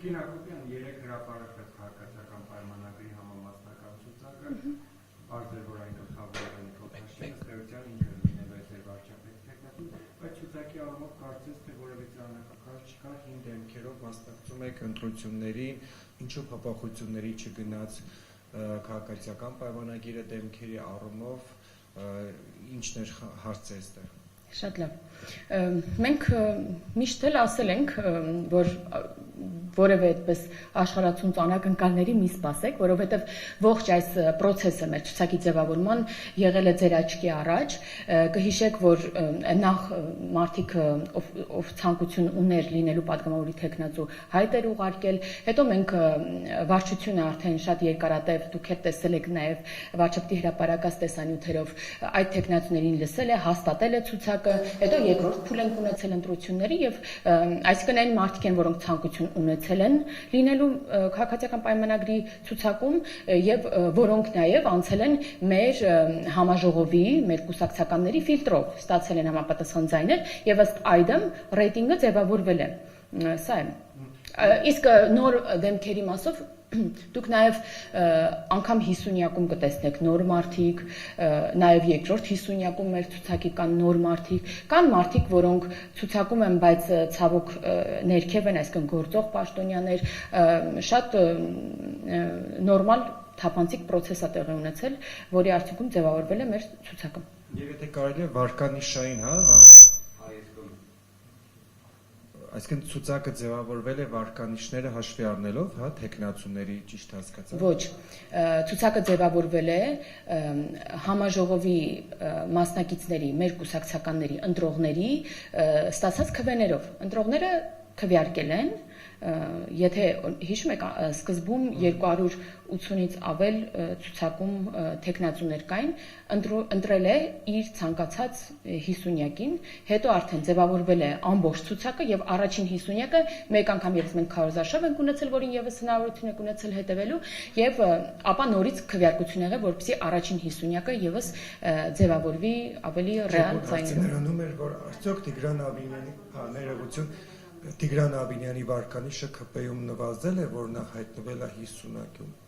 Տիկին Հակոբյան, 3 հրապարակված քաղաքացիական պայմանագրի համամասնական ցուցակը, բարձր որ այն գլխավորել են փոխանցել, ըստ էության ինքը լինելու է ձեր վարչապետի թեկնածու, բայց ցուցակի առումով կարծես թե որևիցե անակնկալ չկա, 5 դեմքերով մասնակցում եք ընտրություններին, ինչու փոփոխությունների չգնաց քաղաքացիական պայմանագիրը դեմքերի առումով, ինչն էր հարցը այստեղ։ Շատ լավ։ Մենք միշտ էլ ասել ենք, որ որևէ այդպես աշխարհացուն անակնկալների մի սպասեք, որովհետև ողջ այս process-ը մեր ցուցակի ձևավորման եղել է ձեր աչքի առաջ, կհիշեք, որ նախ մարդիկ ով ցանկություն ուներ լինելու падգամավորի թեկնածու հայտ էր ուղարկել, հետո մենք վարչությունը արդեն շատ երկարատև դուք եք տեսել եք նաև վարչապետի հրապարակած տեսանյութերով այդ թեկնածուներին լսել է, հաստատել է ցուցակը, հետո երկրորդ փուլ ենք ունեցել ընտրությունների եւ այսինքն այն մարդիկ են, որոնք ցանկություն ունեցել են լինելու քաղաքացիական պայմանագրի ցուցակում եւ որոնք նաեւ անցել են մեր համաժողովի, մեր կուսակցականների ֆիլտրով, ստացել են համապատասխան ձայներ եւ ըստ այդմ ռեյտինգը ձևավորվել է։ Սա է։ Իսկ նոր դեմքերի մասով դուք նաև անգամ 50-յակում կտեսնեք նոր մարդիկ, նաև երկրորդ 50-յակում մեր ցուցակի կան նոր մարդիկ, կան մարդիկ, որոնք ցուցակում են, բայց ցավոք ներքև են, այսինքն գործող պաշտոնյաներ, շատ նորմալ թափանցիկ process-ը տեղի ունեցել, որի արդյունքում ձևավորվել է մեր ցուցակը։ Եվ եթե կարելի է վարկանիշային, այսինքն ցուցակը ձևավորվել է վարկանիշները հաշվի առնելով, թեկնածուների ճիշտ հասկացա։ Ոչ, ցուցակը ձևավորվել է համաժողովի մասնակիցների, մեր կուսակցականների, ընտրողների ստացած քվեներով։ Ընտրողները քվեարկել են, եթե հիշում եք, սկզբում 280-ից ավել ցուցակում թեկնածուներ կային, ընտրել է իր ցանկացած 50-յակին, հետո արդեն ձևավորվել է ամբողջ ցուցակը եւ առաջին 50-յակը մեկ անգամ եւս մենք քարոզարշավ ենք ունեցել, որին եւս հնարավորություն եք ունեցել հետևելու եւ ապա նորից քվեարկություն եղել, որպեսզի առաջին 50-յակը եւս ձևավորվի ավելի ռեալ ձայներով։ Ներառնում էր, որ արդյոք Տիգրան Աբինյանի ներողություն Տիգրան Աբինյանի վարկանիշը ԿՊ-ում նվազել է, որ նա հայտնվել է 50-յակում։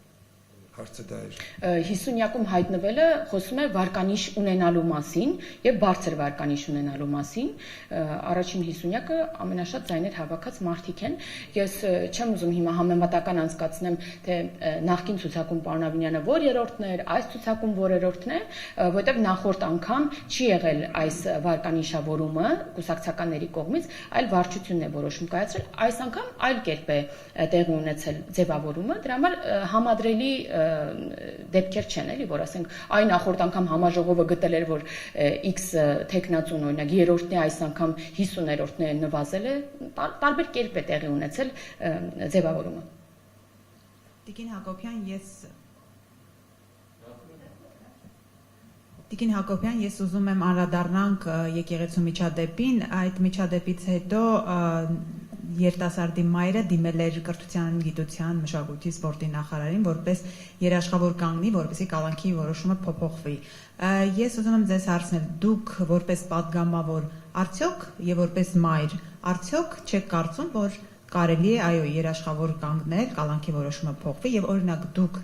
Հարցը դա էր։ 50-յակում հայտնվելը խոսում է վարկանիշ ունենալու մասին եւ բարձր վարկանիշ ունենալու մասին։ Առաջին 50-յակը ամենաշատ ձայներ հավաքած մարդիկ են։ Ես չեմ ուզում հիմա համեմատական անցկացնեմ, թե նախկին ցուցակում պարոն Աբինյանը որ երրորդն էր, այս ցուցակում որերորդն է, որտեղ նախորդ անգամ չի եղել այս վարկանիշավորումը կուսակցականների կողմից, այլ վարչությունն է որոշում կայացրել։ Այս անգամ այլ կերպ է տեղի ունեցել ձևավորումը, դրա համար համադրելի դեպքեր չեն, էլի, որ ասենք այ նախորդ անգամ համաժողովը գտել էր, որ X թեկնածուն օրինակ երրորդն է, այս անգամ 50-երորդն է նվազել է, տարբեր կերպ է տեղի ունեցել ձևավորումը։ Տիկին Հակոբյան, ես ուզում եմ անդրադառնանք եկեղեցու միջադեպին, այդ միջադեպից հետո երիտասարդի մայրը դիմել էր կրթության, գիտության, մշակույթի, սպորտի նախարարին, որպես երաշխավոր կանգնի, որպեսզի Կալանքի որոշումը փոփոխվի։ Ես ուզում եմ ձեզ հարցնել, դուք որպես падգամավոր, արդյոք եւ որպես մայր, արդյոք չեք կարծում, որ կարելի է այո երաշխավոր կանգնել, Կալանքի որոշումը փոխվի եւ օրինակ դուք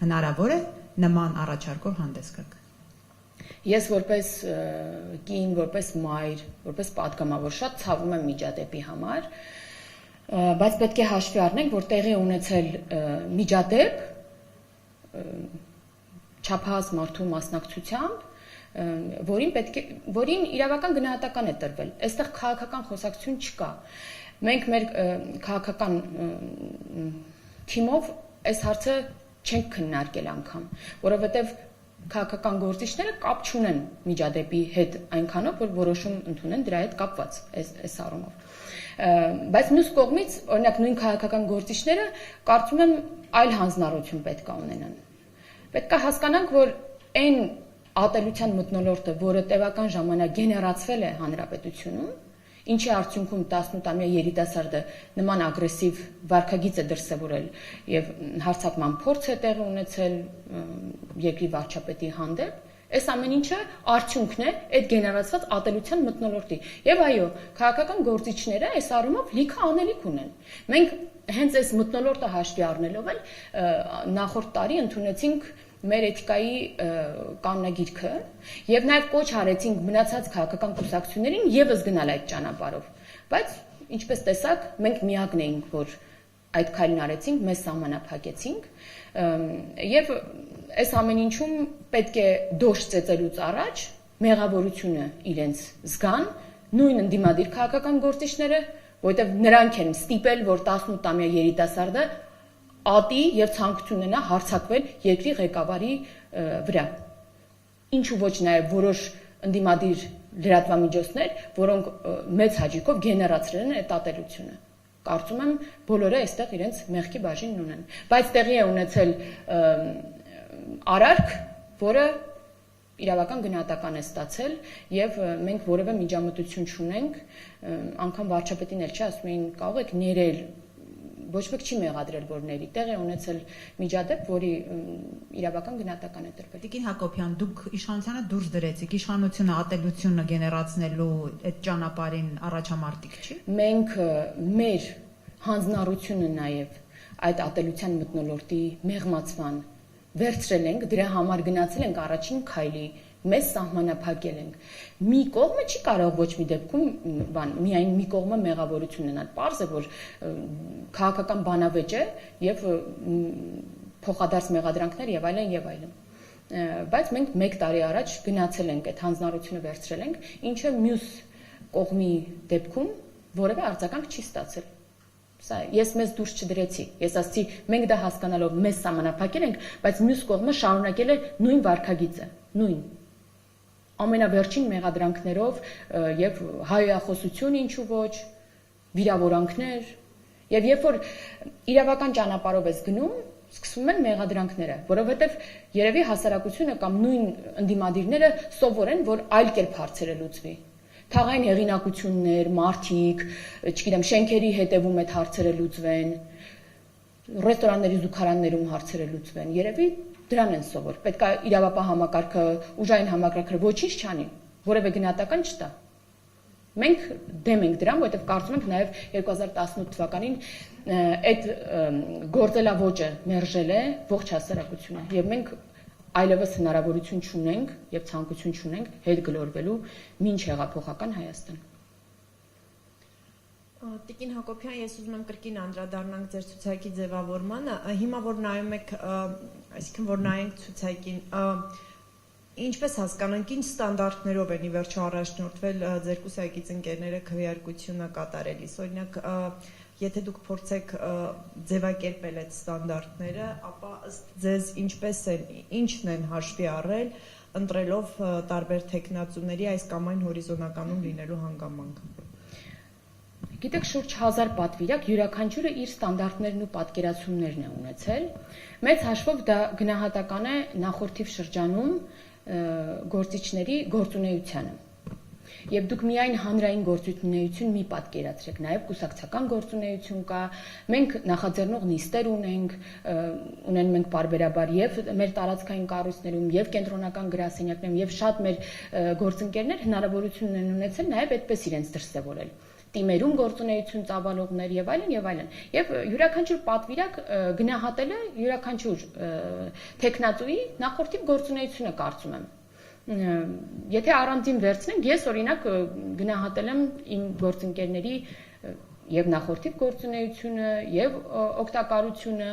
հնարավոր է նման առաջարկով հանդես գաք։ Ես որպես կին, որպես մայր, որպես падգամավոր շատ ցավում եմ միջադեպի համար, բայց պետք է հաշվի առնենք, որ տեղի ունեցել միջադեպ չափահաս մարդու մասնակցությամբ, որին իրավական գնահատական է տրվել։ Այստեղ քաղաքական խոսակցություն չկա։ Մենք մեր քաղաքական թիմով այս հարցը չենք քննարկել անգամ, որովհետև քաղաքական գործիչները կապ չունեն միջադեպի հետ այնքանով, որ որոշում ընդունեն դրա հետ կապված այս առումով։ Բայց մյուս կողմից, օրինակ նույն քաղաքական գործիչները կարծում եմ այլ հանձնառություն պետք է ունենան։ Պետք է հասկանանք, որ այն ատելության մթնոլորտը, որը տևական ժամանակ գեներացվել է հանրապետությունում, ինչի արդյունքում 18-ամյա երիտասարդը նման ագրեսիվ վարքագիծ է դրսևորել եւ հարձակման փորձ է տեղի ունեցել երկրի վարչապետի հանդեպ, այս ամեն ինչը արդյունքն է այդ գեներացված ատելության մթնոլորտի։ Եվ այո, քաղաքական գործիչները այս առումով լիքը անելիք ունեն։ Մենք հենց այս մթնոլորտը հաշվի առնելով էլ նախորդ տարի ընդունեցինք մեր էթիկայի կանոնագիրքը եւ նաեւ կոչ արեցինք մնացած քաղաքական կուսակցություններին եւս գնալ այդ ճանապարհով, բայց ինչպես տեսակ, մենք միակն էինք, որ այդ քայլն արեցինք, մեզ սահմանափակեցինք եւ այս ամեն ինչում պետք է դոշ ծեծելուց առաջ մեղավորությունը իրենց զգան նույն ընդդիմադիր քաղաքական գործիչները, որովհետեւ նրանք են ստիպել, որ 18-ամյա երիտասարդը ատի եւ ցանկություն ունենա հարձակվել երկրի ղեկավարի վրա։ Ինչու ոչ նաեւ որոշ ընդդիմադիր լրատվամիջոցներ, որոնք մեծ հաճույքով գեներացրել են այդ ատելությունը։ Կարծում եմ բոլորը այստեղ իրենց մեղքի բաժինն ունեն, բայց տեղի է ունեցել արարք, որը իրավական գնահատական է ստացել եւ մենք որևէ միջամտություն չունենք, անգամ վարչապետին էլ չի ասում էին կարող եք ներել, ոչ մեկ չի մեղադրել որ ների, տեղ է ունեցել միջադեպ, որի իրավական գնահատական է տրվել։ Տիկին Հակոբյան, դուք իշխանությանը դուրս դրեցիք, իշխանությունը ատելությունը գեներացնելու այդ ճանապարհին առաջամարտիկ չի։ Մենք մեր հանձնառությունը նաեւ այդ ատելության մթնոլորտի մեղմացման վերցրել ենք, դրա համար գնացել ենք առաջին քայլի, մեզ սահմանափակել ենք։ Մի կողմը չի կարող ոչ մի դեպքում միայն մի կողմը մեղավորություն ունենալ։ Պարզ է, որ քաղաքական բանավեճ է եւ փոխադարձ մեղադրանքներ եւ այլն եւ այլն։ Բայց մենք 1 տարի առաջ գնացել ենք այդ հանձնառությունը վերցրել ենք, ինչը մյուս կողմի դեպքում որևէ արձագանք չի ստացել։ Սա ես մեզ դուրս չդրեցի։ Ես ասացի, մենք դա հասկանալով մեզ սահմանափակել ենք, բայց մյուս կողմը շարունակել է նույն վարքագիծը, նույն ամենավերջին մեղադրանքներով եւ հայախոսություն ինչու ոչ, վիրավորանքներ, եւ երբ որ իրավական ճանապարհով ես գնում, սկսվում են մեղադրանքները, որովհետեւ երևի հասարակությունը կամ նույն ընդդիմադիրները սովորեն, որ այլ կերպ հարցերը լուծվի։ Թաղային հեղինակություններ, մարդիկ, չգիտեմ, շենքերի հետևում այդ հարցերը լուծվեն, ռեստորանների զուգարաններում հարցերը լուծվեն։ Երևի դրան են սովոր։ Պետք է իրավապահ համակարգը, ուժային համակարգը ոչինչ չանի, որևէ գնահատական չտա։ Մենք դեմ ենք դրան, որովհետև կարծում ենք նաև 2018 թվականին այդ գործելավոճը մերժել է ողջ հասարակությունը եւ մենք այլևս հնարավորություն չունենք եւ ցանկություն չունենք հետ գլորվելու մինչ հեղափոխական Հայաստան։ Տիկին Հակոբյան, ես ուզում եմ կրկին անդրադառնանք ձեր ցուցակի ձևավորմանը։ Հիմա որ նայում եք, այսինքն որ նայենք ցուցակին, ինչպես հասկանանք, ինչ ստանդարտներով են ի վերջո առաջնորդվել ձեր կուսակից ընկերները քվեարկությունը կատարելիս։ Օրինակ, եթե դուք փորձեք ձևակերպել այդ ստանդարտները, ապա ըստ ձեզ ինչն են հաշվի առել, ընտրելով տարբեր տեխնացուների այս կամ այն հորիզոնականում լինելու հանգամանքը։ Գիտեք, շուրջ 1000 պատվիրակ յուրաքանչյուրը իր ստանդարտներն ու պատկերացումներն է ունեցել։ Մեծ հաշվով դա գնահատական է նախորդիվ շրջանում գործիչների գործունեությանը։ Եվ դուք միայն հանրային գործունեություն մի պատկերացրեք, նաև կուսակցական գործունեություն կա, մենք նախաձեռնող նիստեր ունեն մենք պարբերաբար եւ մեր տարածքային կառույցներում եւ կենտրոնական գրասենյակներում եւ շատ մեր գործընկերներ հնարավորություն են ունեցել նաև այդպես իրենց դրսևորել։ Տիմերում գործունեություն ծավալողներ եւ այլն եւ այլն։ Եվ յուրաքանչյուր պատվիրակ գնահատել է յուրաքանչյուր տեխնատուի նախորդիվ գործունեությունը, կարծում եմ։ Եթե առանձին վերցնենք, ես օրինակ գնահատել եմ իմ գործընկերների եւ նախորդիվ գործունեությունը, եւ օգտակարությունը,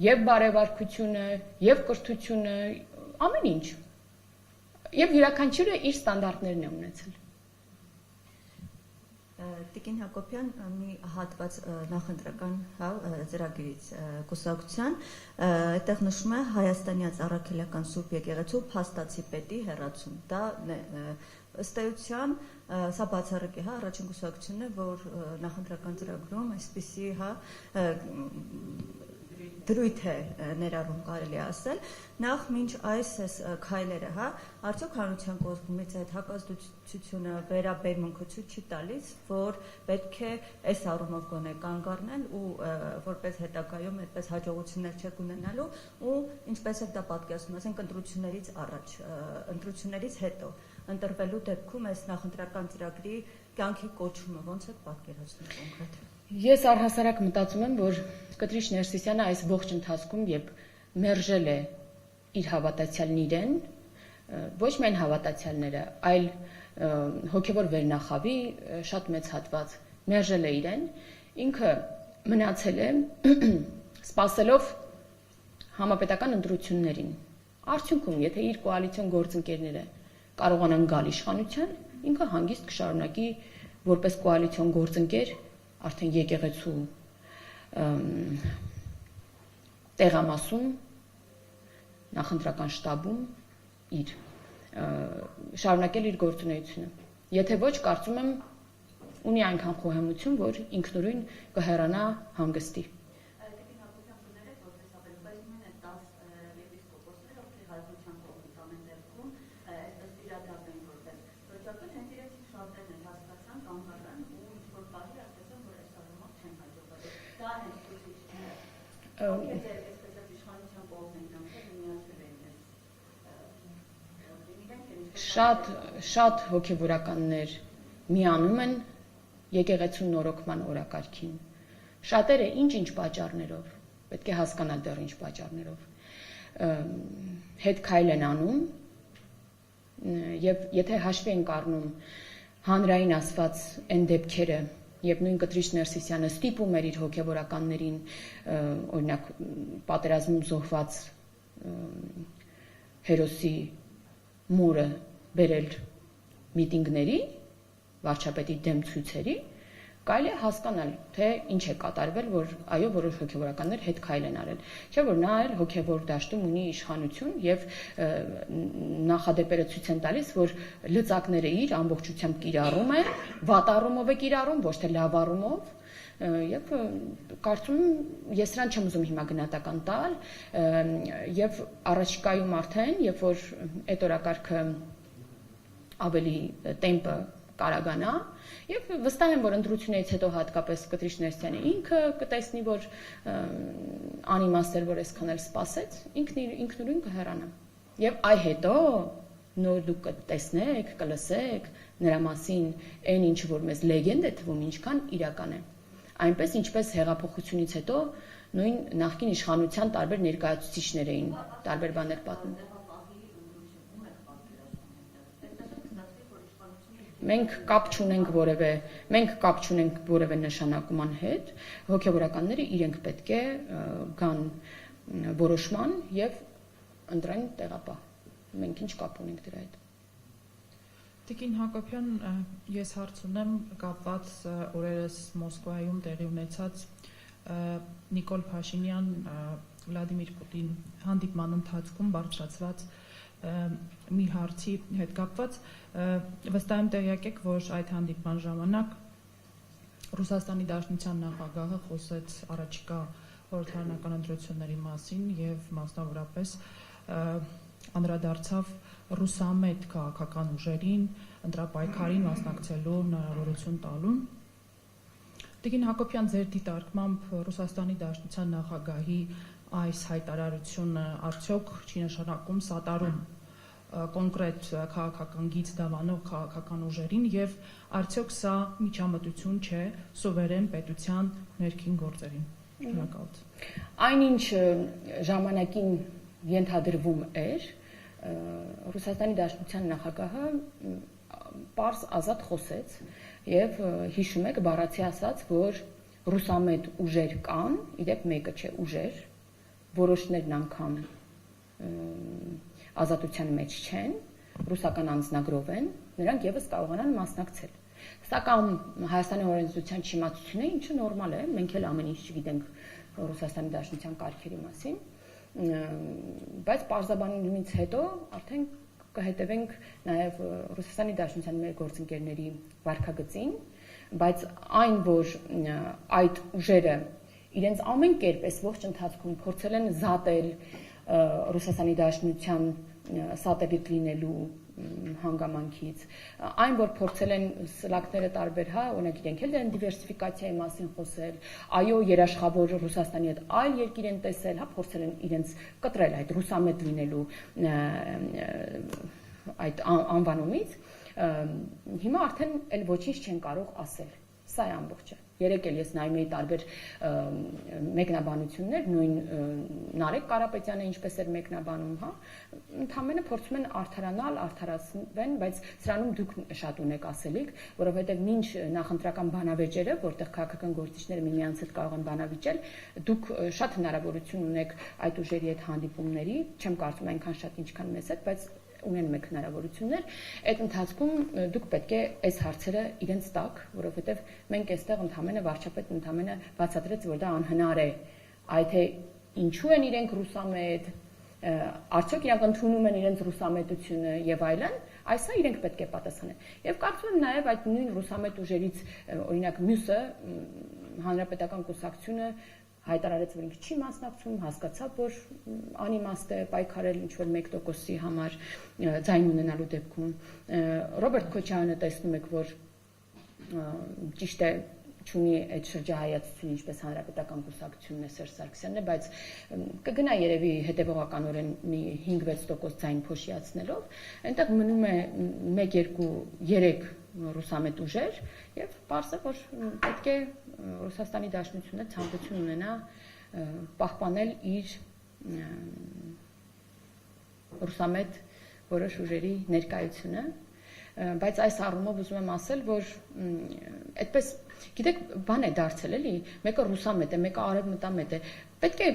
եւ բարեվարքությունը, եւ կրթությունը, ամեն ինչ։ Եվ յուրաքանչյուրը իր ստանդարտներն է ունեցել։ Տիկին Հակոբյան, մի հատված նախընտրական ծրագրից կուսակցության, այդտեղ նշում է Հայաստանյան առաքելական Սուրբ եկեղեցու փաստացի պետի հեռացում։ Դա ըստ էության սա բացառիկ է, առաջին կուսակցությունն է, որ նախընտրական ծրագրում այսպիսի դրույթ է ներառում, կարելի ասել, նախ մինչ այս քայլերը, արդյոք հանրության կողմից այդ հակազդեցությունը վերաբերմունքը ցույց չի տալիս, որ պետք է այս առումով գոնե կանգ առնել ու որպես հետագայում այդպես հաջողություններ չեք ունենալու ու ինչպես եք դա պատկերացնում, ասենք ընտրություններից առաջ, ընտրություններից հետո ընտրվելու դեպքում այս նախընտրական ծրագրի կյանքի կոչումը ոնց եք պատկերացնում կոնկրետ։ Ես առհասարակ մտածում եմ, որ Կտրիչ Ներսիսյանը այս ողջ ընթացքում երբ մերժել է իր հավատացյալն իրեն, ոչ միայն հավատացյալները, այլ հոգևոր վերնախավի շատ մեծ հատված մերժել է իրեն, ինքը մնացել է սպասելով համապետական ընտրություններին։ Արդյունքում, եթե իր կոալիցիոն գործընկերները կարողանան գալ իշխանության, ինքը հանգիստ կշարունակի որպես կոալիցիոն գործընկեր արդեն եկեղեցու տեղամասում, նախընտրական շտաբում իր շարունակել իր գործունեությունը։ Եթե ոչ, կարծում եմ, ունի այնքան խոհեմություն, որ ինքնուրույն կհեռանա հանգստի։ Շատ հոգևորականներ միանում են եկեղեցու նորոգման օրակարգին։ Շատերը ինչ պատճառներով, պետք է հասկանալ դեռ ինչ պատճառներով, հետ քայլ են անում, եւ եթե հաշվի ենք առնում հանրային ասված այն դեպքերը, երբ նույն Կտրիչ Ներսիսյանը ստիպում էր իր հոգևորականներին, օրինակ պատերազմում զոհված հերոսի մորը բերել միտինգների, վարչապետի դեմ ցույցերի, կարելի է հասկանալ, թե ինչ է կատարվել, որ այո, որոշ հոգևորականներ հետ քայլ են արել։ Չէ՞ որ նա էլ հոգևոր դաշտում ունի իշխանություն եւ նախադեպերը ցույց են տալիս, որ լծակները իր ամբողջությամբ կիրառում է, վատ առումով է կիրառում, ոչ թե լավ առումով, եւ կարծում եմ ես նրան չեմ ուզում հիմա գնահատական տալ, եւ առաջիկայում արդեն, երբ որ այդ օրակարգը ավելի տեմպը կարագանա, եւ վստահ եմ, որ ընտրությունից հետո հատկապես Կտրիչ Ներսիսյանը ինքը կտեսնի, որ անիմաստ էր, որ այսքան էլ սպասեց, ինքնուրույն կհեռանա։ Եվ այ հետո նոր դուք կտեսնեք, կլսեք նրա մասին այն ինչ որ մեզ լեգենդ է թվում, ինչքան իրական է։ Այնպես ինչպես հեղափոխությունից հետո նույն նախկին իշխանության տարբեր ներկայացուցիչներ էին, տարբեր բաներ պատմում։ Մենք կապ չունենք որևէ նշանակման հետ, հոգևորականները իրենք պետք է գան որոշման եւ ընտրեն տեղապահ։ Մենք ինչ կապ ունենք դրա հետ։ Տիկին Հակոբյան, ես հարց ունեմ կապված օրերս Մոսկվայում տեղի ունեցած Նիկոլ Փաշինյան Վլադիմիր Պուտին հանդիպման ընթացքում բարձրացված մի հարցի հետ կապված, վստահ եմ տեղյակ եք, որ այդ հանդիպման ժամանակ Ռուսաստանի Դաշնության նախագահը խոսեց առաջիկա խորհրդարանական ընտրությունների մասին եւ մասնավորապես անդրադարձավ ռուսամետ քաղաքական ուժերին ընտրապայքարին մասնակցելու հնարավորություն տալուն։ Տիկին Հակոբյան, ձեր դիտարկմամբ Ռուսաստանի Դաշնության նախագահի այս հայտարարությունը արդյոք չի նշանակում սատարում կոնկրետ քաղաքական գիծ դավանող քաղաքական ուժերին եւ արդյոք սա միջամտություն չէ սուվերեն պետության ներքին գործերին։ Շնորհակալություն։ Այնինչ ժամանակին ենթադրվում էր, Ռուսաստանի Դաշնության նախագահը պարզ ազատ խոսեց եւ հիշում եք բառացի ասաց, որ ռուսամետ ուժեր կան, իդեպ մեկը չէ ուժեր, որոշներն անգամ ազատության մեջ չեն, ռուսական անձնագրով են, նրանք եւս կարողանան մասնակցել։ Սակայն Հայաստանի օրենսդրության չիմացությունը, ինչը նորմալ է, մենք էլ ամեն ինչ չգիտենք Ռուսաստանի Դաշնության կարգերի մասին, բայց պարզաբանումից հետո արդեն կհետևենք նաև Ռուսաստանի Դաշնության մեր գործընկերների վարքագծին, բայց այն, որ այդ ուժերը իրենց ամեն կերպ այս ողջ ընթացքում փորձել են զատել Ռուսաստանի Դաշնության սատելիտ լինելու հանգամանքից, այն որ փորձել են սլակները տարբեր, օրինակ իրենք էլ են դիվերսիֆիկացիայի մասին խոսել, այո, երաշխավոր Ռուսաստանի հետ այլ երկիր են տեսել, փորձել են իրենց կտրել այդ ռուսամետ լինելու այդ անվանումից, հիմա արդեն էլ ոչինչ չեն կարող ասել, սա է ամբողջը։ Երեք էլ ես նայում էի տարբեր մեկնաբանություններ, նույն Նարեկ Կարապետյանը ինչպես էր մեկնաբանում, հա, ընդհանրապես փորձում են արդարանալ, արդարացնեն, բայց սրանում դուք շատ ունեք ասելիք, որովհետև մինչ նախընտրական բանավեճերը, որտեղ քաղաքական գործիչները միմյանց հետ կարող են բանավիճել, դուք շատ հնարավորություն ունեք այդ ուժերի հետ հանդիպումների, չեմ կարծում այնքան շատ ինչքան մեզ հետ, բայց ունեն մեկ հնարավորություններ, այդ ընթացքում դուք պետք է այս հարցերը իրենց տակ, որովհետև մենք այստեղ ընդհանրապես վարչապետն ընդհանրապես բացատրեց, որ դա անհնար է, այդ է ինչու են իրենք ռուսամետ, արդյոք իրանք ընդունում են իրենց ռուսամետությունը եւ այլն, այսա իրենք պետք է պատասխանեն։ Եվ կարծում եմ նաեւ այդ նույն ռուսամետ ուժերից, օրինակ մյուսը հանրապետական կուսակցությունը հայտարարեց, որ ինքը չի մասնակցում, հասկացավ, որ անիմաստ է պայքարել ինչ-որ 1%-ի համար ձայն ունենալու դեպքում։ Ռոբերտ Քոչարյանը տեսնում եք, որ ճիշտ է չունի այդ շրջահայացությունը, ինչպես հանրապետական կուսակցությունն է Սերժ Սարգսյանն է, բայց կգնա երևի հետևողականորեն մի 5-6% ձայն փոշիացնելով, այնտեղ մնում է 1-2-3 ռուսամետ ուժեր եւ պարզ է, որ պետք է Ռուսաստանի Դաշնությունը ցանկություն ունենա պահպանել իր ռուսամետ որոշ ուժերի ներկայությունը, բայց այս առումով ուզում եմ ասել, որ այդպես, գիտեք, բան է դարձել էլի, մեկը ռուսամետ է, մեկը արևմտամետ է, պետք է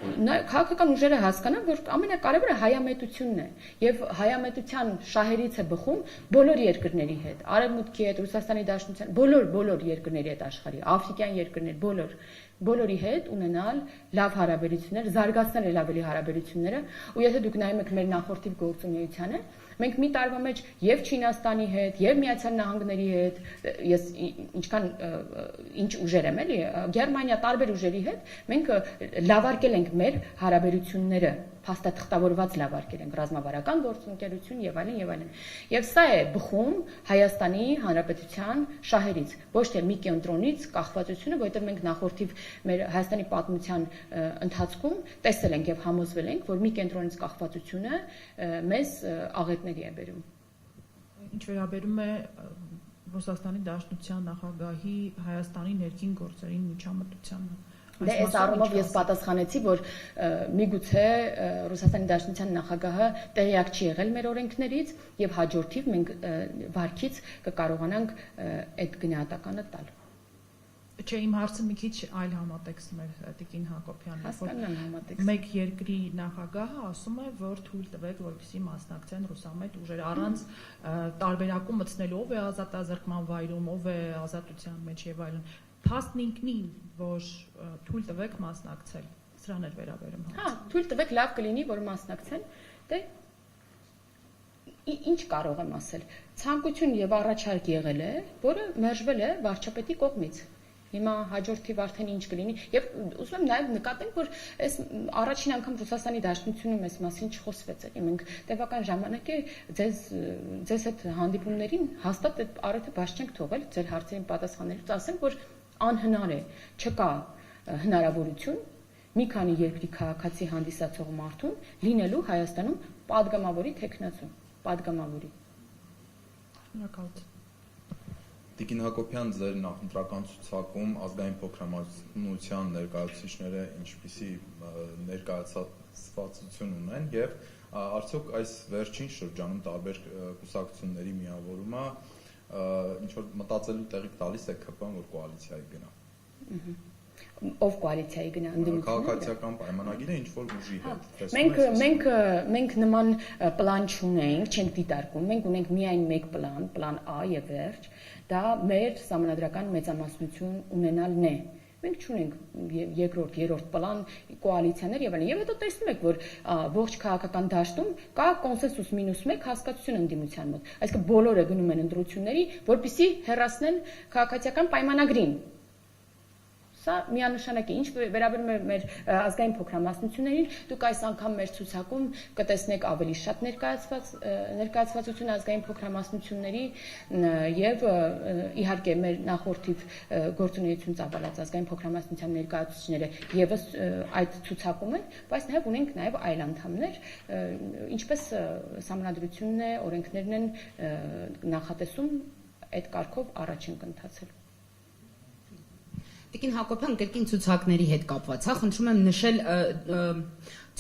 քաղաքական ուժերը հասկանան, որ ամենակարևորը հայամետությունն է եւ հայամետության շահերից է բխում բոլոր երկրների հետ, Արևմուտքի հետ, Ռուսաստանի Դաշնության, բոլոր երկրների հետ աշխարհի, աֆրիկյան երկրներ, բոլորի հետ ունենալ լավ հարաբերություններ, զարգացնել էլ ավելի հարաբերությունները, ու եթե դուք նայում եք մեր նախորդի գործունեությանը, մենք մի տարվա մեջ եւ Չինաստանի հետ, եւ Միացյալ Նահանգների հետ, ես ինչ ուժեր եմ էլի, Գերմանիա տարբեր ուժերի հետ, մենք լավարկել ենք մեր հարաբերությունները, փաստաթղթավորված լավարկել ենք ռազմավարական գործընկերություն եւ այլն եւ այլն։ Եվ սա է բխում Հայաստանի Հանրապետության շահերից, ոչ թե մի կենտրոնից կախվածությունը, որովհետեւ մենք նախորդիվ մեր Հայաստանի պատմության ընթացքում տեսել ենք եւ համոզվել ենք, որ մի կենտրոնից կախվածությունը մեզ աղետների է բերում։ Ինչ վերաբերում է Ռուսաստանի Դաշնության նախագահի Հայաստանի ներքին գործերին միջամտությանը, Դե այս առումով ես պատասխանեցի, որ միգուցե Ռուսաստանի Դաշնության նախագահը տեղյակ չի եղել մեր օրենքներից եւ հաջորդիվ մենք վարքից կկարողանանք այդ գնահատականը տալ։ Չէ, իմ հարցը մի քիչ այլ համատեքստում էր Տիկին Հակոբյանն, Հասկանան համատեքստ։ Մեկ երկրի նախագահը ասում է, որ թույլ տվեք, որպեսզի մասնակցեն ռուսամետ ուժեր առանց տարբերակում մտցնելու, ով է ազատազրկման վայրում, ով է ազատության մեջ եւ այլն։ Փաստն ինքնին, որ թույլ տվեք մասնակցել, սրան էր վերաբերում։ Հա, թույլ տվեք, լավ կլինի, որ մասնակցեն։ Դե ինչ կարող եմ ասել։ Ցանկություն եւ առաջարկ եղել է, որը մերժվել է վարչապետի կողմից։ Հիմա հաջորդիվ արդեն ինչ կլինի եւ ուզում եմ նաեւ նկատենք, որ այս առաջին անգամ Ռուսաստանի Դաշնությունում այս մասին չխոսվեց, էլի մենք տևական ժամանակ է ձեզ հետ հանդիպումներին հաստատ այդ առիթը բաց չենք թողել ձեր հարցերին պատասխանելուց, ասենք, որ անհնար է, չկա հնարավորություն մի քանի երկրի քաղաքացի հանդիսացող մարդուն լինելու Հայաստանում падգամավորի տեխնացու, падգամավորի։ Շնորհակալություն։ Տիկին Հակոբյան, ձեր նախընտրական ցուցակում ազգային փոքրամասնության ներկայացուցիչները ինչպիսի ներկայացվածություն ունեն եւ արդյոք այս վերջին շրջանում տարբեր կուսակցությունների միավորումը ինչ որ մտածելու տեղիք տալիս է ԿՊ-ն, որ կոալիցիայի գնա։ Ով կոալիցիայի գնա ընդդիմությունը։ Քաղաքացիական պայմանագիրը ինչ որ ուժի հետ։ Մենք նման պլան չունենք, չենք դիտարկում։ Մենք ունենք միայն մեկ պլան, պլան A եւ վերջ։ Դա մեր համանդրական մեծամասնություն ունենալն է։ Մենք չունենք երկրորդ, երրորդ պլան կոալիցիաներ եւ այլն։ Եվ հետո տեսնում եք, որ ողջ քաղաքական դաշտում կա կոնսենսուս -1 հասկացություն ընդդիմության մոտ։ Այսինքն բոլորը գնում են ընտրությունների, որպեսզի հեռացնեն քաղաքացիական պայմանագրին։ Սա միանշանակ է, ինչ վերաբերում է մեր ազգային փոքրամասնություններին, դուք այս անգամ մեր ցուցակում կտեսնեք ավելի շատ ներկայացվածություն ազգային փոքրամասնությունների եւ իհարկե մեր նախորդիվ գործունեություն ծավալած ազգային փոքրամասնության ներկայացուցիչները եւս այդ ցուցակում են, բայց նաեւ ունենք նաեւ այլ անդամներ, ինչպես համանդրությունն է, օրենքներն են նախատեսում այդ կարգով առաջ ենք ընթացել։ Տիկին Հակոբյան, կրկին ցուցակների հետ կապված, հա, խնդրում եմ նշել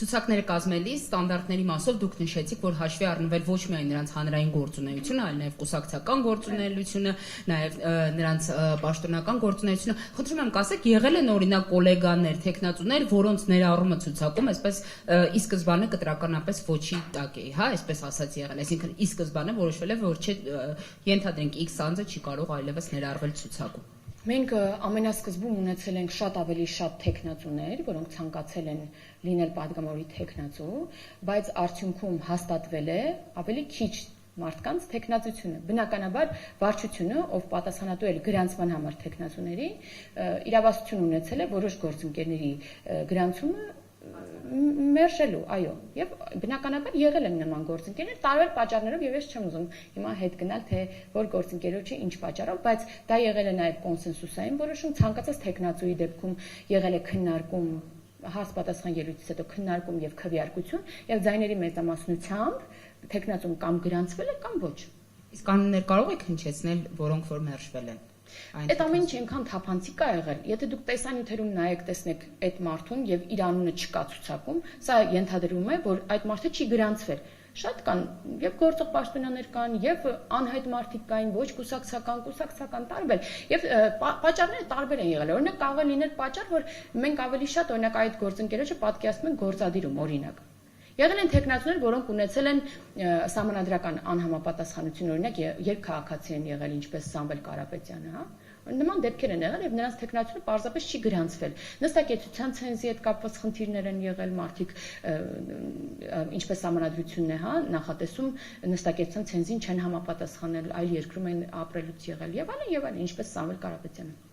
ցուցակները կազմելիս ստանդարտների մասով դուք նշեցիք, որ հաշվի առնվել ոչ միայն նրանց հանրային գործունեությունը, այլ նաև կուսակցական գործունեությունը, նաև նրանց պաշտոնական գործունեությունը։ Խնդրում եմ կասեք, եղել են օրինակ գոլեգաներ, տեխնացուներ, որոնց ներառումը ցուցակում, այսպես ի սկզբանե կտրականապես ոչի տակ է, հա, այսպես ասած եղել, այսինքն ի սկզբանե որոշվել է, որ չէ, ենթադրենք X անձը չի կարող այլևս ներառվել ցուցակում։ Մենք ամենասկզբում ունեցել ենք շատ ավելի շատ տեխնացուներ, որոնք ցանկացել են լինել падգամավորի տեխնացու, բայց արդյունքում հաստատվել է ավելի քիչ մարդկանց տեխնացությունը։ Բնականաբար վարչությունը, ով պատասխանատու է գրանցման համար տեխնացուների, իրավասություն ունեցել է որոշ գործընկերների գրանցումը մերժելու, այո, եւ բնականաբար եղել են նման գործընկերներ տարբեր պատճառներով եւ ես չեմ ուզում հիմա հետ գնալ թե որ գործընկերոջը ինչ պատճառով, բայց դա եղել է նաեւ կոնսենսուսային որոշում, ցանկացած տեխնացուի դեպքում եղել է քննարկում, հարց պատասխան ելույթից հետո քննարկում եւ քվեարկություն եւ ձայների մեծամասնությամբ տեխնացուն կամ գրանցվել է կամ ոչ։ Իսկ կանոններ կարող եք հնչեցնել, որոնք որ մերժվել են։ Այդ ամեն ինչ այնքան թափանցիկ է եղել, եթե դուք տեսանյութերում նայեք, տեսնեք այդ մարդուն եւ իր անունը չկա ցուցակում, սա ենթադրում է, որ այդ մարդը չի գրանցվել։ Շատ կան եւ գործող պաշտոնյաներ կան եւ անհայտ մարդիկ կային, ոչ կուսակցական տարբեր եւ պատճառները տարբեր են եղել։ Օրինակ կարող է լինել պատճառ, որ մենք ավելի շատ օրինակ այդ գործընկերոջը պատկերացնում ենք գործադիրում, օրինակ։ Եղել են տեխնացուներ, որոնք ունեցել են սահմանադրական անհամապատասխանություն, օրինակ երբ քաղաքացի են եղել, ինչպես Սամվել Կարապետյանը, հա։ Նման դեպքեր են եղել եւ նրանց տեխնացությունը պարզապես չի գրանցվել։ Նստակեցության ցենզի հետ կապված խնդիրներ են եղել, մարդիկ ինչպես սահմանադրությունն է, հա, նախատեսում նստակեցության ցենզին չեն համապատասխանել, այլ երկրում են ապրելուց եղել եւ այլն, ինչպես Սամվել Կարապետյանը։